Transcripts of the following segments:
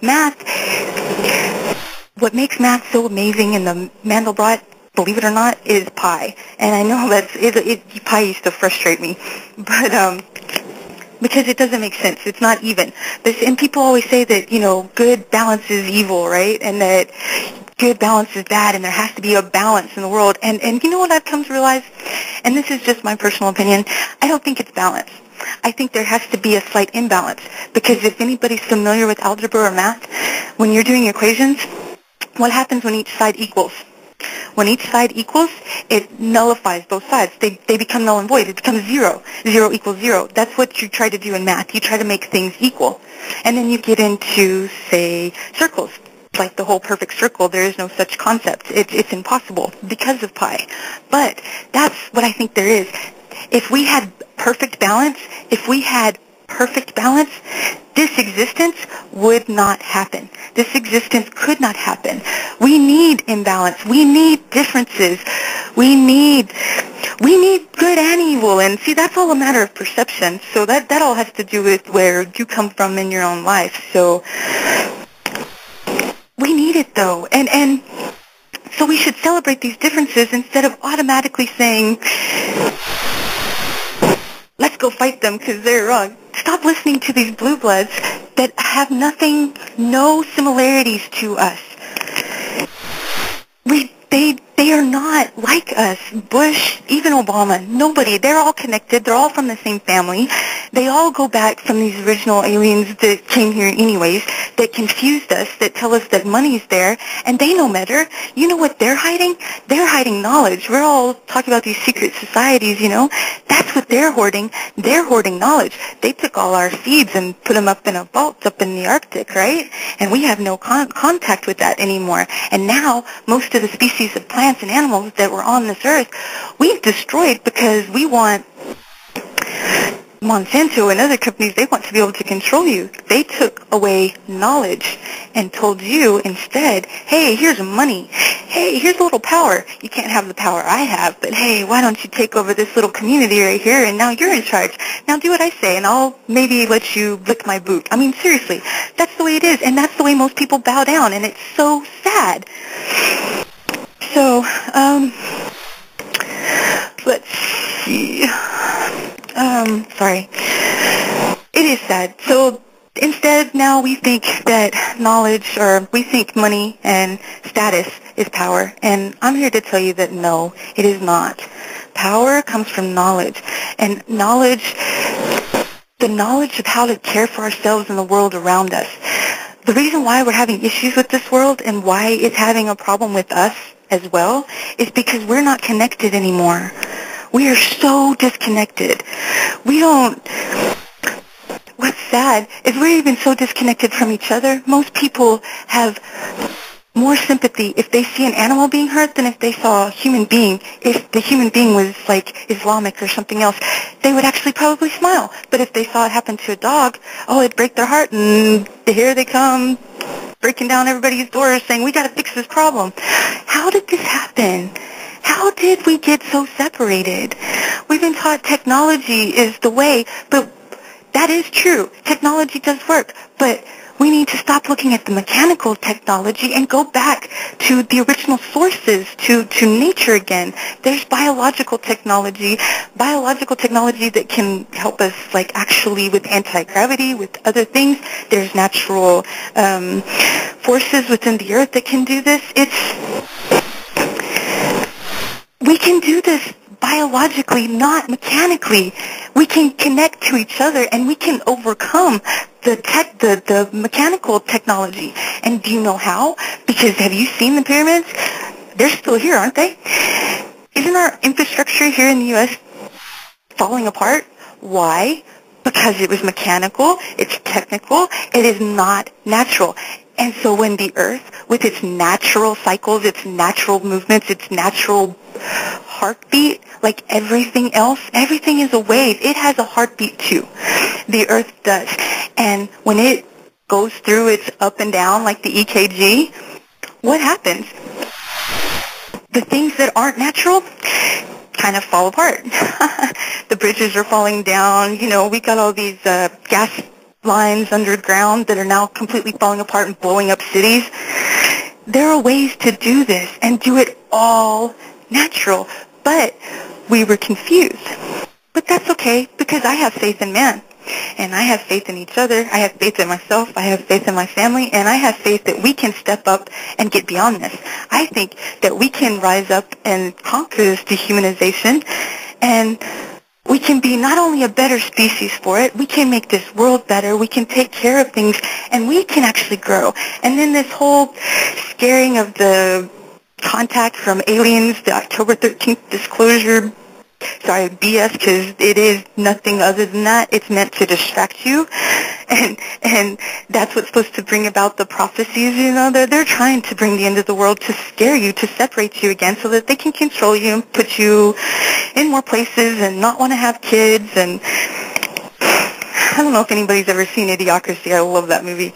Math, what makes math so amazing in the Mandelbrot, believe it or not, is pi. And I know pi used to frustrate me, but because it doesn't make sense. It's not even. And people always say that, good balances evil, right? And that good balance is bad, and there has to be a balance in the world. And you know what I've come to realize? And this is just my personal opinion. I don't think it's balance. I think there has to be a slight imbalance, because if anybody's familiar with algebra or math, when you're doing equations, what happens when each side equals? When each side equals, it nullifies both sides. They become null and void. It becomes zero. Zero equals zero. That's what you try to do in math. You try to make things equal. And then you get into, say, circles. Like the whole perfect circle, there is no such concept. It's impossible because of pi. But that's what I think there is. If we had perfect balance, this existence would not happen. This existence could not happen. We need imbalance. We need differences. We need good and evil. And see, that's all a matter of perception. So that all has to do with where you come from in your own life. So we need it, though. And so we should celebrate these differences instead of automatically saying, let's go fight them because they're wrong. Stop listening to these blue bloods that have no similarities to us. They are not like us. Bush, even Obama, nobody. They're all connected. They're all from the same family. They all go back from these original aliens that came here anyways, that confused us, that tell us that money's there, and they know better. You know what they're hiding? They're hiding knowledge. We're all talking about these secret societies, That's what they're hoarding. They're hoarding knowledge. They took all our seeds and put them up in a vault up in the Arctic, right? And we have no contact with that anymore. And now, most of the species of plants and animals that were on this earth, we've destroyed because we want Monsanto and other companies, they want to be able to control you. They took away knowledge and told you instead, hey, here's money. Hey, here's a little power. You can't have the power I have, but hey, why don't you take over this little community right here, and now you're in charge. Now do what I say, and I'll maybe let you lick my boot. I mean, seriously, that's the way it is, and that's the way most people bow down, and it's so sad. So, let's see. Sorry. It is sad. So instead, now we think that knowledge, or we think money and status is power. And I'm here to tell you that no, it is not. Power comes from knowledge. And knowledge, the knowledge of how to care for ourselves and the world around us. The reason why we're having issues with this world and why it's having a problem with us as well is because we're not connected anymore. We are so disconnected. What's sad is we're even so disconnected from each other. Most people have more sympathy if they see an animal being hurt than if they saw a human being. If the human being was like Islamic or something else, they would actually probably smile. But if they saw it happen to a dog, it'd break their heart, and here they come breaking down everybody's doors saying, we got to fix this problem. How did this happen? How did we get so separated? We've been taught technology is the way, but that is true. Technology does work, but we need to stop looking at the mechanical technology and go back to the original sources, to nature again. There's biological technology that can help us, like actually with anti-gravity, with other things. There's natural forces within the earth that can do this. We can do this biologically, not mechanically. We can connect to each other, and we can overcome the mechanical technology. And do you know how? Because have you seen the pyramids? They're still here, aren't they? Isn't our infrastructure here in the U.S. falling apart? Why? Because it was mechanical, it's technical, it is not natural. And so when the earth, with its natural cycles, its natural movements, its natural heartbeat, like everything else, everything is a wave. It has a heartbeat too. The earth does. And when it goes through its up and down, like the EKG, what happens? The things that aren't natural kind of fall apart. The bridges are falling down. We got all these gas lines underground that are now completely falling apart and blowing up cities. There are ways to do this and do it all natural, but we were confused. But that's okay, because I have faith in man, and I have faith in each other. I have faith in myself. I have faith in my family, and I have faith that we can step up and get beyond this. I think that we can rise up and conquer this dehumanization, and we can be not only a better species for it, we can make this world better, we can take care of things, and we can actually grow. And then this whole scaring of the contact from aliens, the October 13th disclosure, BS, because it is nothing other than that. It's meant to distract you, and that's what's supposed to bring about the prophecies. They're trying to bring the end of the world to scare you, to separate you again, so that they can control you and put you in more places and not want to have kids. And I don't know if anybody's ever seen Idiocracy. I love that movie.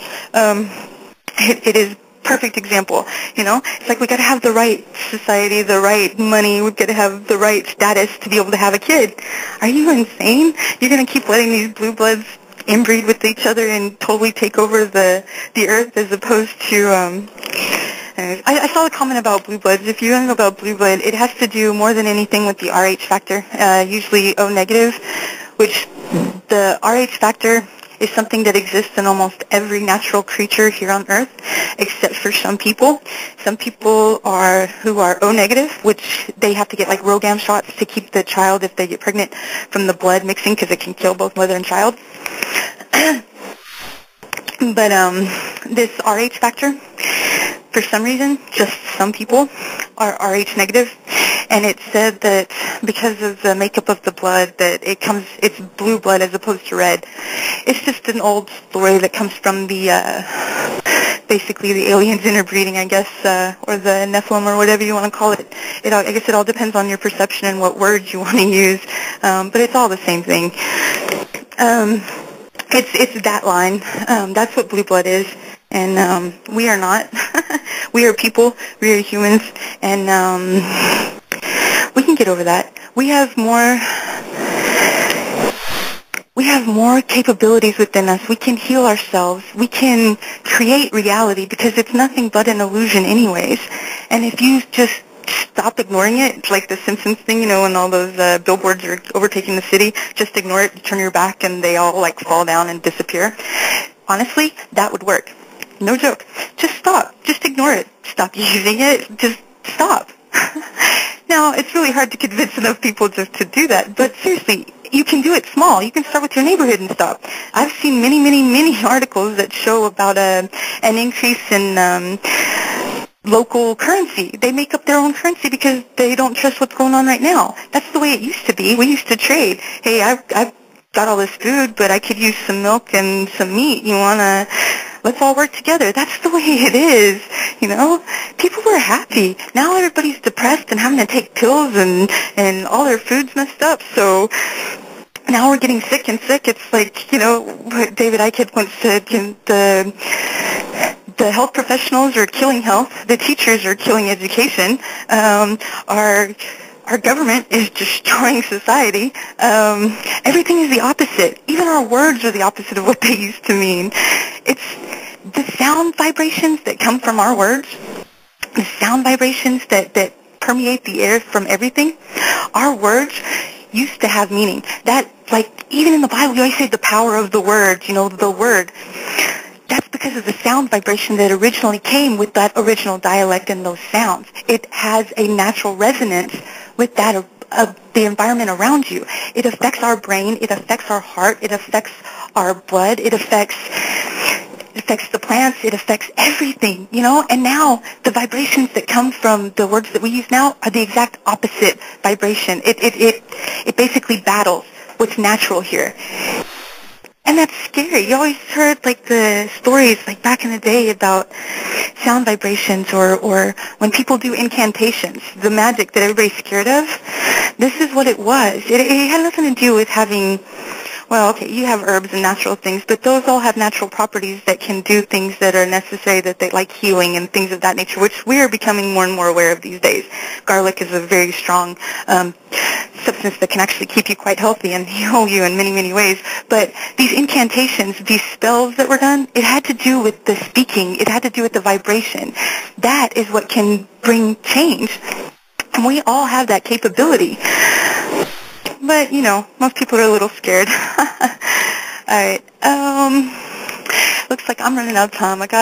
It is perfect example. It's like we got to have the right society, the right money, we've got to have the right status to be able to have a kid. Are you insane? You're going to keep letting these blue bloods inbreed with each other and totally take over the earth, as opposed to I saw a comment about blue bloods. If you don't know about blue blood, it has to do more than anything with the Rh factor, usually O negative, which the Rh factor is something that exists in almost every natural creature here on Earth, except for some people. Some people who are O negative, which they have to get like ROGAM shots to keep the child, if they get pregnant, from the blood mixing, because it can kill both mother and child. But this Rh factor, for some reason, just some people are Rh negative, and it said that because of the makeup of the blood, that it's blue blood as opposed to red. It's just an old story that comes from the basically the aliens interbreeding, I guess, or the Nephilim, or whatever you want to call it. I guess it all depends on your perception and what words you want to use, but it's all the same thing. It's that line. That's what blue blood is, and we are not. We are people. We are humans, and we can get over that. We have more capabilities within us. We can heal ourselves. We can create reality, because it's nothing but an illusion anyways. And if you just stop ignoring it, it's like the Simpsons thing, when all those billboards are overtaking the city, just ignore it, turn your back, and they all like fall down and disappear. Honestly, that would work. No joke. Just stop. Just ignore it. Stop using it. Just stop. Now, it's really hard to convince enough people just to do that, but seriously, you can do it small. You can start with your neighborhood and stop. I've seen many, many, many articles that show about an increase in local currency. They make up their own currency because they don't trust what's going on right now. That's the way it used to be. We used to trade. Hey, I've got all this food, but I could use some milk and some meat. Let's all work together. That's the way it is, People were happy. Now everybody's depressed and having to take pills, and all their food's messed up. So now we're getting sick and sick. It's like, what David Icke once said, the health professionals are killing health. The teachers are killing education. Our government is destroying society. Everything is the opposite. Even our words are the opposite of what they used to mean. It's the sound vibrations that come from our words, the sound vibrations that permeate the air from everything. Our words used to have meaning. That, like, even in the Bible, you always say the power of the word, the word. That's because of the sound vibration that originally came with that original dialect and those sounds. It has a natural resonance with that of the environment around you. It affects our brain. It affects our heart. It affects our blood. It affects the plants. It affects everything, And now the vibrations that come from the words that we use now are the exact opposite vibration. It basically battles what's natural here. And that's scary. You always heard like the stories like back in the day about sound vibrations or when people do incantations, the magic that everybody's scared of. This is what it was. It had nothing to do with having Well, okay, you have herbs and natural things, but those all have natural properties that can do things that are necessary, that they like healing and things of that nature, which we are becoming more and more aware of these days. Garlic is a very strong substance that can actually keep you quite healthy and heal you in many, many ways. But these incantations, these spells that were done, it had to do with the speaking. It had to do with the vibration. That is what can bring change. And we all have that capability. But, you know, most people are a little scared. All right. Looks like I'm running out of time. I got